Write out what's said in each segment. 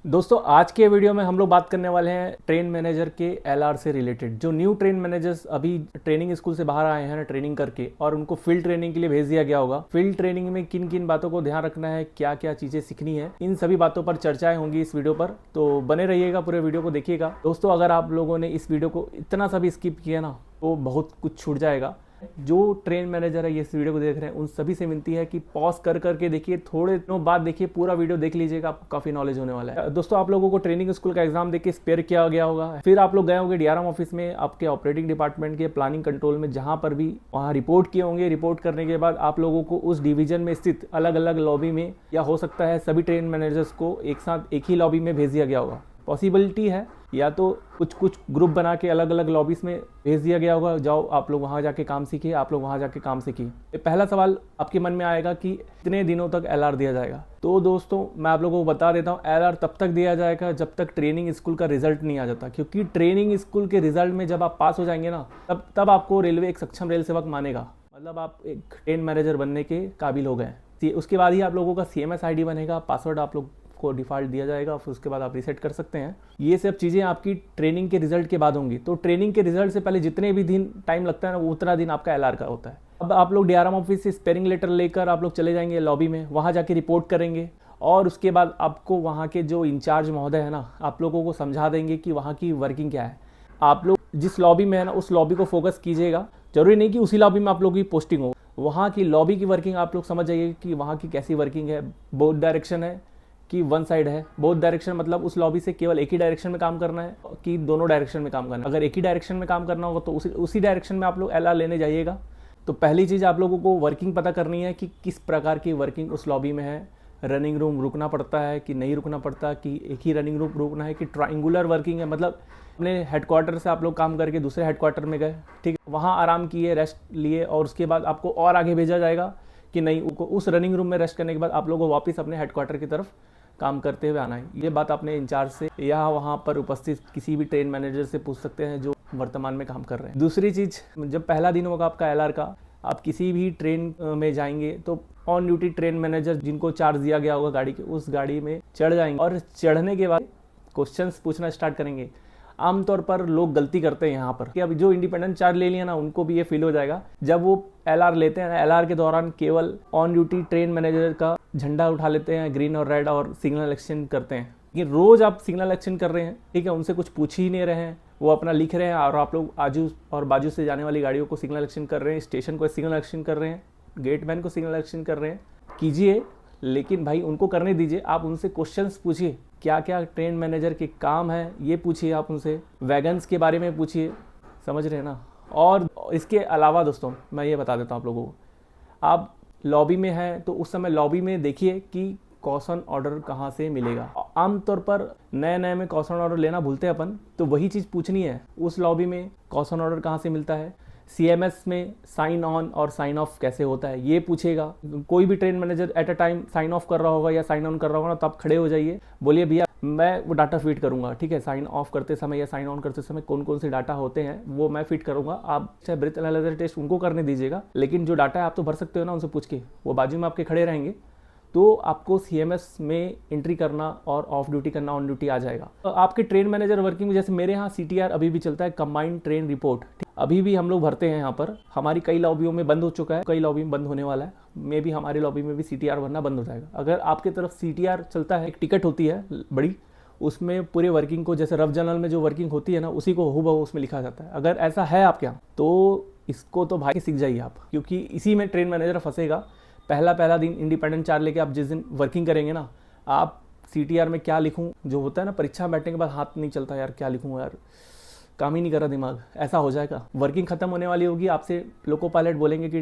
दोस्तों आज के वीडियो में हम लोग बात करने वाले हैं ट्रेन मैनेजर के एलआर से रिलेटेड। जो न्यू ट्रेन मैनेजर्स अभी ट्रेनिंग स्कूल से बाहर आए हैं ट्रेनिंग करके और उनको फील्ड ट्रेनिंग के लिए भेज दिया गया होगा, फील्ड ट्रेनिंग में किन किन बातों को ध्यान रखना है, क्या क्या चीज़ें सीखनी है, इन सभी बातों पर चर्चाएं होंगी इस वीडियो पर। तो बने रहिएगा, पूरे वीडियो को देखिएगा। दोस्तों अगर आप लोगों ने इस वीडियो को इतना सा भी स्किप किया ना तो बहुत कुछ छूट जाएगा। जो ट्रेन मैनेजर है ये इस वीडियो को देख रहे हैं उन सभी से विनती है कि पॉज कर करके देखिए, थोड़े दिनों बाद देखिए, पूरा वीडियो देख लीजिएगा, आपको काफी नॉलेज होने वाला है। दोस्तों आप लोगों को ट्रेनिंग स्कूल का एग्जाम देके स्पेयर किया गया होगा, फिर आप लोग गए होंगे डीआरएम ऑफिस में, आपके ऑपरेटिंग डिपार्टमेंट के प्लानिंग कंट्रोल में, जहां पर भी वहां रिपोर्ट किए होंगे। रिपोर्ट करने के बाद आप लोगों को उस डिवीजन में स्थित अलग अलग लॉबी में, या हो सकता है सभी ट्रेन मैनेजर्स को एक साथ एक ही लॉबी में भेज दिया गया होगा। पॉसिबिलिटी है या तो कुछ ग्रुप बना के अलग अलग लॉबीज में भेज दिया गया होगा, जाओ आप लोग वहां जाके काम सीखिए, आप लोग वहां जाके काम सीखिए। पहला सवाल आपके मन में आएगा कि कितने दिनों तक एलआर दिया जाएगा। तो दोस्तों मैं आप लोगों को बता देता हूँ, एलआर तब तक दिया जाएगा जब तक ट्रेनिंग स्कूल का रिजल्ट नहीं आ जाता, क्योंकि ट्रेनिंग स्कूल के रिजल्ट में जब आप पास हो जाएंगे ना तब आपको रेलवे एक सक्षम रेल सेवक मानेगा, मतलब आप एक ट्रेन मैनेजर बनने के काबिल हो गए। उसके बाद ही आप लोगों का CMS ID बनेगा, पासवर्ड आप लोग को डिफॉल्ट दिया जाएगा, फिर उसके बाद आप रीसेट कर सकते हैं। ये सब चीज़ें आपकी ट्रेनिंग के रिजल्ट के बाद होंगी। तो ट्रेनिंग के रिजल्ट से पहले जितने भी दिन टाइम लगता है ना, वो उतना दिन आपका एलआर का होता है। अब आप लोग डीआरएम ऑफिस से स्पेयरिंग लेटर लेकर आप लोग चले जाएंगे लॉबी में, वहाँ जाके रिपोर्ट करेंगे और उसके बाद आपको वहाँ के जो इंचार्ज महोदय है ना, आप लोगों को समझा देंगे कि वहाँ की वर्किंग क्या है। आप लोग जिस लॉबी में है ना उस लॉबी को फोकस कीजिएगा। जरूरी नहीं कि उसी लॉबी में आप लोगों की पोस्टिंग हो, वहाँ की लॉबी की वर्किंग आप लोग समझ जाइए कि वहाँ की कैसी वर्किंग है। बोथ डायरेक्शन है कि वन साइड है। बोथ डायरेक्शन मतलब उस लॉबी से केवल एक ही डायरेक्शन में काम करना है कि दोनों डायरेक्शन में काम करना है। अगर एक ही डायरेक्शन में काम करना होगा तो उसी डायरेक्शन में आप लोग एलआर लेने जाइएगा। तो पहली चीज़ आप लोगों को वर्किंग पता करनी है कि किस प्रकार की वर्किंग उस लॉबी में है। रनिंग रूम रुकना पड़ता है कि नहीं रुकना पड़ता, कि एक ही रनिंग रूम रुकना है, कि ट्राइंगुलर वर्किंग है, मतलब अपने हेडक्वार्टर से आप लोग काम करके दूसरे हेडक्वार्टर में गए, ठीक है, वहाँ आराम किए, रेस्ट लिए और उसके बाद आपको और आगे भेजा जाएगा कि नहीं, उस रनिंग रूम में रेस्ट करने के बाद आप लोगों को वापस अपने हेडक्वार्टर की तरफ काम करते हुए आना है। ये बात अपने इंचार्ज से या वहाँ पर उपस्थित किसी भी ट्रेन मैनेजर से पूछ सकते हैं जो वर्तमान में काम कर रहे हैं। दूसरी चीज़, जब पहला दिन होगा आपका एलआर का, आप किसी भी ट्रेन में जाएंगे तो ऑन ड्यूटी ट्रेन मैनेजर जिनको चार्ज दिया गया होगा गाड़ी के, उस गाड़ी में चढ़ जाएंगे और चढ़ने के बाद क्वेश्चंस पूछना स्टार्ट करेंगे। आमतौर पर लोग गलती करते हैं यहाँ पर कि अब जो इंडिपेंडेंट चार्ज ले लिया ना, उनको भी ये फील हो जाएगा जब वो एलआर लेते हैं। एलआर के दौरान केवल ऑन ड्यूटी ट्रेन मैनेजर का झंडा उठा लेते हैं, ग्रीन और रेड, और सिग्नल एक्सचेंज करते हैं। ये रोज आप सिग्नल एक्सचेंज कर रहे हैं, ठीक है, उनसे कुछ पूछ ही नहीं रहे हैं, वो अपना लिख रहे हैं और आप लोग आजू और बाजू से जाने वाली गाड़ियों को सिग्नल एक्सचेंज कर रहे हैं, स्टेशन को सिग्नल एक्सचेंज कर रहे हैं, गेटमैन को सिग्नल एक्सचेंज कर रहे हैं। कीजिए, लेकिन भाई उनको करने दीजिए। आप उनसे क्वेश्चंस पूछिए, क्या क्या ट्रेन मैनेजर के काम है ये पूछिए, आप उनसे वैगन्स के बारे में पूछिए, समझ रहे हैं ना। और इसके अलावा दोस्तों मैं ये बता देता हूँ आप लोगों को, आप लॉबी में हैं तो उस समय लॉबी में देखिए कि कॉशन ऑर्डर कहाँ से मिलेगा। आमतौर पर नए में कॉशन ऑर्डर लेना भूलते हैं अपन, तो वही चीज़ पूछनी है, उस लॉबी में कॉशन ऑर्डर कहाँ से मिलता है, CMS में साइन ऑन और साइन ऑफ कैसे होता है ये पूछेगा। कोई भी train manager at a time sign off कर रहा होगा या साइन ऑन कर रहा होगा ना, तो आप खड़े हो जाइए, बोलिए भैया मैं वो डाटा फीड करूंगा, ठीक है, साइन ऑफ करते समय या साइन ऑन करते समय कौन कौन से डाटा होते हैं वो मैं फीड करूंगा। आप चाहे ब्रीथ एनालाइजर टेस्ट उनको करने दीजिएगा, लेकिन जो डाटा है आप तो भर सकते हो ना उनसे पूछ के, वो बाजू में आपके खड़े रहेंगे। तो आपको CMS में एंट्री करना और ऑफ ड्यूटी करना ऑन ड्यूटी आ जाएगा। तो आपके ट्रेन मैनेजर वर्किंग में, जैसे मेरे यहाँ CTR अभी भी चलता है, कंबाइंड ट्रेन रिपोर्ट, अभी भी हम लोग भरते हैं यहाँ पर। हमारी कई लॉबियों में बंद हो चुका है, कई लॉबी में बंद होने वाला है, मे भी हमारी लॉबी में भी CTR भरना बंद हो जाएगा। अगर आपकी तरफ CTR चलता है, एक टिकट होती है बड़ी, उसमें पूरे वर्किंग को, जैसे रफ जनरल में जो वर्किंग होती है ना, उसी को हूबहू उसमें लिखा जाता है। अगर ऐसा है आपके यहाँ तो इसको तो भाई सीख जाइए आप, क्योंकि इसी में ट्रेन मैनेजर फंसेगा। पहला दिन इंडिपेंडेंट चार्ज लेके आप जिस दिन वर्किंग करेंगे ना, आप CTR में क्या लिखूं, जो होता है ना परीक्षा बैठने के बाद हाथ नहीं चलता, यार क्या लिखूं, यार काम ही नहीं कर रहा दिमाग, ऐसा हो जाएगा। वर्किंग खत्म होने वाली होगी, आपसे लोको पायलट बोलेंगे कि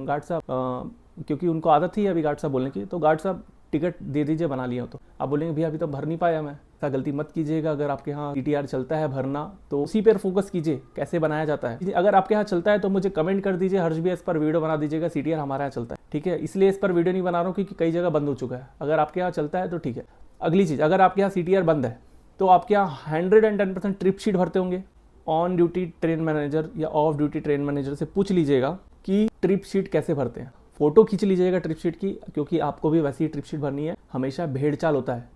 गार्ड साहब, क्योंकि उनको आदत थी अभी गार्ड साहब बोलने की, तो गार्ड साहब टिकट दे दीजिए, बना लिया हो। तो आप बोलेंगे भैया अभी तो भर नहीं पाया मैं। ऐसा गलती मत कीजिएगा। अगर आपके यहाँ CTR चलता है भरना, तो उसी पर फोकस कीजिए, कैसे बनाया जाता है। अगर आपके यहाँ चलता है तो मुझे कमेंट कर दीजिए, हर्ष भी इस पर वीडियो बना दीजिएगा। CTR हमारे यहाँ चलता है, ठीक है, इसलिए इस पर वीडियो नहीं बना रहा हूँ क्योंकि कई जगह बंद हो चुका है। अगर आपके यहाँ चलता है तो ठीक है। अगली चीज़, अगर आपके यहाँ CTR बंद है तो आपके यहाँ 110% ट्रिप शीट भरते होंगे। ऑन ड्यूटी ट्रेन मैनेजर या ऑफ ड्यूटी ट्रेन मैनेजर से पूछ लीजिएगा कि ट्रिप शीट कैसे भरते हैं। फोटो खींच लीजिएगा ट्रिप शीट की, क्योंकि आपको भी वैसी ही ट्रिप शीट भरनी है। हमेशा भेड़ चाल होता है,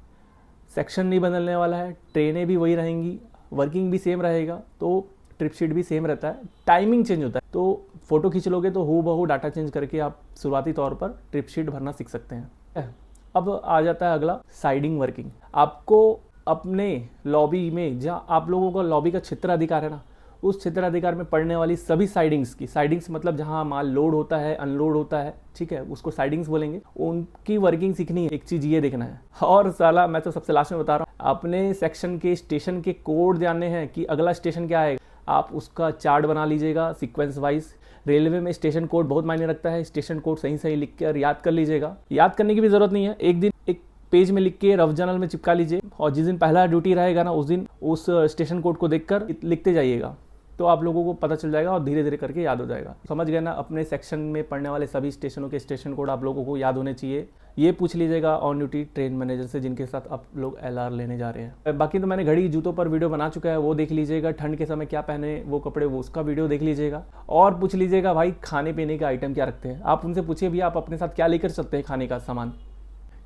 सेक्शन नहीं बदलने वाला है, ट्रेनें भी वही रहेंगी, वर्किंग भी सेम रहेगा, तो ट्रिप शीट भी सेम रहता है, टाइमिंग चेंज होता है। तो फोटो खींच लोगे तो हूबहू डाटा चेंज करके आप शुरुआती तौर पर ट्रिप शीट भरना सीख सकते हैं। अब आ जाता है अगला, साइडिंग वर्किंग। आपको अपने लॉबी में, जहाँ आप लोगों का लॉबी का क्षेत्राधिकार है ना, उस क्षेत्राधिकार में पड़ने वाली सभी साइडिंग्स मतलब जहाँ माल लोड होता है, अनलोड होता है, ठीक है, उसको साइडिंग्स बोलेंगे, उनकी वर्किंग सीखनी है। एक चीज़ ये देखना है, और साला मैं तो सबसे लास्ट में बता रहा हूँ, अपने सेक्शन के स्टेशन के कोड जानने हैं कि अगला स्टेशन क्या आएगा। आप उसका चार्ट बना लीजिएगा सीक्वेंस वाइज। रेलवे में स्टेशन कोड बहुत मायने रखता है, स्टेशन कोड सही सही लिख कर याद कर लीजिएगा। याद करने की भी जरूरत नहीं है, एक दिन एक पेज में लिख के रफ जर्नल में चिपका लीजिए, और जिस दिन पहला ड्यूटी रहेगा ना, उस दिन उस स्टेशन कोड को देखकर लिखते जाइएगा, तो आप लोगों को पता चल जाएगा और धीरे धीरे करके याद हो जाएगा। समझ गए ना, अपने सेक्शन में पढ़ने वाले सभी स्टेशनों के स्टेशन कोड आप लोगों को याद होने चाहिए। ये पूछ लीजिएगा ऑन ड्यूटी ट्रेन मैनेजर से जिनके साथ आप लोग LR लेने जा रहे हैं। बाकी तो मैंने घड़ी जूतों पर वीडियो बना चुका है, वो देख लीजिएगा। ठंड के समय क्या पहने वो कपड़े, वो उसका वीडियो देख लीजिएगा। और पूछ लीजिएगा भाई खाने पीने का आइटम क्या रखते हैं, आप उनसे पूछिए भी आप अपने साथ क्या लेकर चलते हैं खाने का सामान,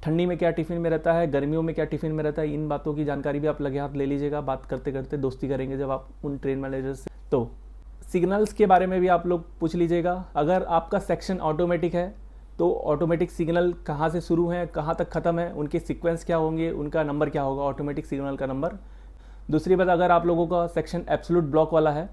ठंडी में क्या टिफिन में रहता है, गर्मियों में क्या टिफिन में रहता है। इन बातों की जानकारी भी आप लगे हाथ ले लीजिएगा। बात करते करते दोस्ती करेंगे जब आप उन ट्रेन मैनेजर से। तो सिग्नल्स के बारे में भी आप लोग पूछ लीजिएगा। अगर आपका सेक्शन ऑटोमेटिक है तो ऑटोमेटिक सिग्नल कहाँ से शुरू है, कहाँ तक ख़त्म है, उनके सीक्वेंस क्या होंगे, उनका नंबर क्या होगा, ऑटोमेटिक सिग्नल का नंबर। दूसरी बात, अगर आप लोगों का सेक्शन एब्सोल्यूट ब्लॉक वाला है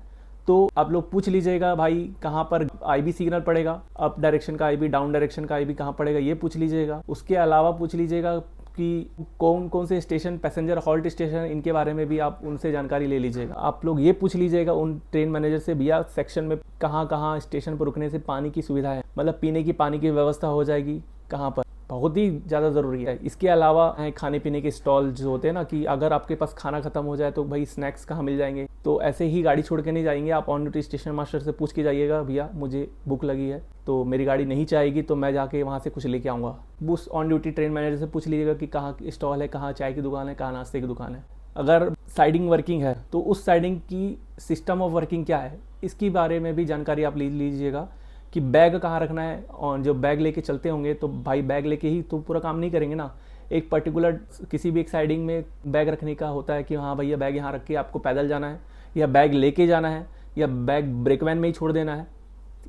तो आप लोग पूछ लीजिएगा भाई कहाँ पर IB सिग्नल पड़ेगा, अप डायरेक्शन का IB, डाउन डायरेक्शन का IB कहाँ पड़ेगा, ये पूछ लीजिएगा। उसके अलावा पूछ लीजिएगा कि कौन कौन से स्टेशन पैसेंजर हॉल्ट स्टेशन, इनके बारे में भी आप उनसे जानकारी ले लीजिएगा। आप लोग ये पूछ लीजिएगा उन ट्रेन मैनेजर से, भैया सेक्शन में कहाँ कहाँ स्टेशन पर रुकने से पानी की सुविधा है, मतलब पीने की पानी की व्यवस्था हो जाएगी कहाँ पर, बहुत ही ज़्यादा ज़रूरी है। इसके अलावा खाने पीने के स्टॉल जो होते हैं ना, कि अगर आपके पास खाना खत्म हो जाए तो भाई स्नैक्स कहाँ मिल जाएंगे। तो ऐसे ही गाड़ी छोड़ के नहीं जाएंगे, आप ऑन ड्यूटी स्टेशन मास्टर से पूछ के जाइएगा, भैया मुझे भूख लगी है तो मेरी गाड़ी नहीं चाहेगी तो मैं जाके वहाँ से कुछ लेके आऊँगा। उस ऑन ड्यूटी ट्रेन मैनेजर से पूछ लीजिएगा कि कहाँ स्टॉल है, कहाँ चाय की दुकान है, कहाँ नाश्ते की दुकान है। अगर साइडिंग वर्किंग है तो उस साइडिंग की सिस्टम ऑफ वर्किंग क्या है, इसकी बारे में भी जानकारी आप ले लीजिएगा कि बैग कहाँ रखना है। और जो बैग लेके चलते होंगे तो भाई बैग लेके ही तो पूरा काम नहीं करेंगे ना, एक पर्टिकुलर किसी भी एक साइडिंग में बैग रखने का होता है कि हाँ भैया बैग यहाँ रख के आपको पैदल जाना है, या बैग लेके जाना है, या बैग ब्रेक वैन में ही छोड़ देना है।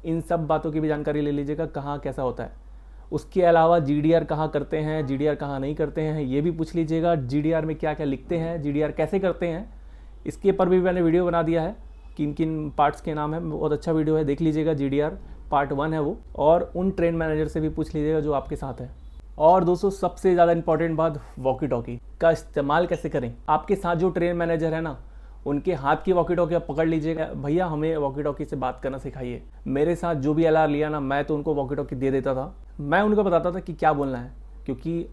इन सब बातों की भी जानकारी ले लीजिएगा कहाँ कैसा होता है। उसके अलावा GDR कहाँ करते हैं, GDR कहाँ नहीं करते हैं, ये भी पूछ लीजिएगा। GDR में क्या क्या लिखते हैं, GDR कैसे करते हैं, इसके पर भी मैंने वीडियो बना दिया है, किन किन पार्ट्स के नाम है, बहुत अच्छा वीडियो है, देख लीजिएगा। GDR पार्ट 1 है वो। और उन ट्रेन मैनेजर से भी पूछ लीजिएगा जो आपके साथ है। और दोस्तों सबसे ज़्यादा इंपॉर्टेंट बात, वॉकी टॉकी का इस्तेमाल कैसे करें। आपके साथ जो ट्रेन मैनेजर है ना, उनके हाथ की वॉकी टॉकी आप पकड़ लीजिएगा, भैया हमें वॉकी टॉकी से बात करना सिखाइए। मेरे साथ जो भी LR लिया ना, मैं तो उनको वॉकी टॉकी दे देता था, मैं उनको बताता था कि क्या बोलना है, क्योंकि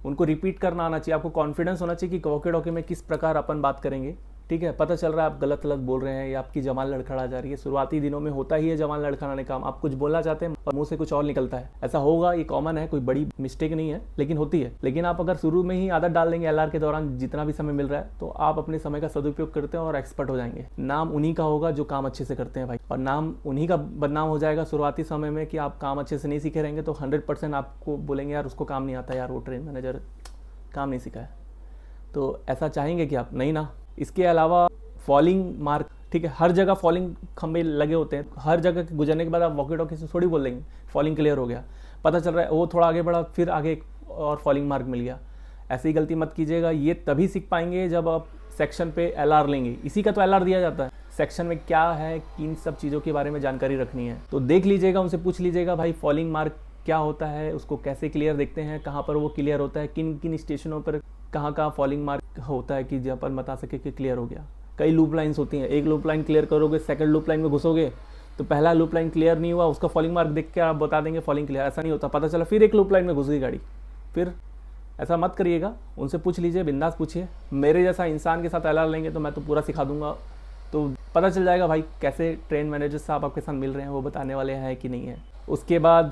उनको रिपीट करना आना चाहिए। आपको कॉन्फिडेंस होना चाहिए कि वॉकी टॉकी में किस प्रकार अपन बात करेंगे। ठीक है, पता चल रहा है आप गलत गलत बोल रहे हैं या आपकी जबान लड़खड़ा जा रही है। शुरुआती दिनों में होता ही है जबान लड़खड़ाने का, आप कुछ बोलना चाहते हैं और मुंह से कुछ और निकलता है, ऐसा होगा, ये कॉमन है, कोई बड़ी मिस्टेक नहीं है, लेकिन होती है। लेकिन आप अगर शुरू में ही आदत डाल देंगे LR के दौरान जितना भी समय मिल रहा है, तो आप अपने समय का सदुपयोग करते हैं और एक्सपर्ट हो जाएंगे। नाम उन्हीं का होगा जो काम अच्छे से करते हैं भाई, और नाम उन्हीं का बदनाम हो जाएगा शुरुआती समय में कि आप काम अच्छे से नहीं सीखे रहेंगे तो 100% आपको बोलेंगे यार उसको काम नहीं आता, यार वो ट्रेन मैनेजर काम नहीं सीखा है। तो ऐसा चाहेंगे कि आप नहीं ना। इसके अलावा फॉलिंग मार्क, ठीक है, हर जगह फॉलिंग खंबे लगे होते हैं, हर जगह गुजरने के बाद आप वॉकी टॉकी से थोड़ी बोल देंगे फॉलिंग क्लियर हो गया, पता चल रहा है वो थोड़ा आगे बढ़ा फिर आगे एक और फॉलिंग मार्क मिल गया। ऐसी गलती मत कीजिएगा। ये तभी सीख पाएंगे जब आप सेक्शन पे LR लेंगे, इसी का तो LR दिया जाता है। सेक्शन में क्या है, किन सब चीज़ों के बारे में जानकारी रखनी है, तो देख लीजिएगा, उनसे पूछ लीजिएगा भाई फॉलिंग मार्क क्या होता है, उसको कैसे क्लियर देखते हैं, कहाँ पर वो क्लियर होता है, किन किन स्टेशनों पर कहाँ कहाँ फॉलिंग मार्क होता है कि जहाँ पर बता सके कि क्लियर हो गया। कई लूप लाइन्स होती हैं, एक लूप लाइन क्लियर करोगे, सेकंड लूप लाइन में घुसोगे तो पहला लूप लाइन क्लियर नहीं हुआ, उसका फॉलिंग मार्क देख के आप बता देंगे फॉलिंग क्लियर, ऐसा नहीं होता। पता चला फिर एक लूप लाइन में घुस गई गाड़ी, फिर ऐसा मत करिएगा। उनसे पूछ लीजिए, बिंदास पूछिए। मेरे जैसा इंसान के साथ LR लेंगे तो मैं तो पूरा सिखा दूंगा, तो पता चल जाएगा भाई कैसे ट्रेन मैनेजर साहब आपके साथ मिल रहे हैं, वो बताने वाले हैं कि नहीं है। उसके बाद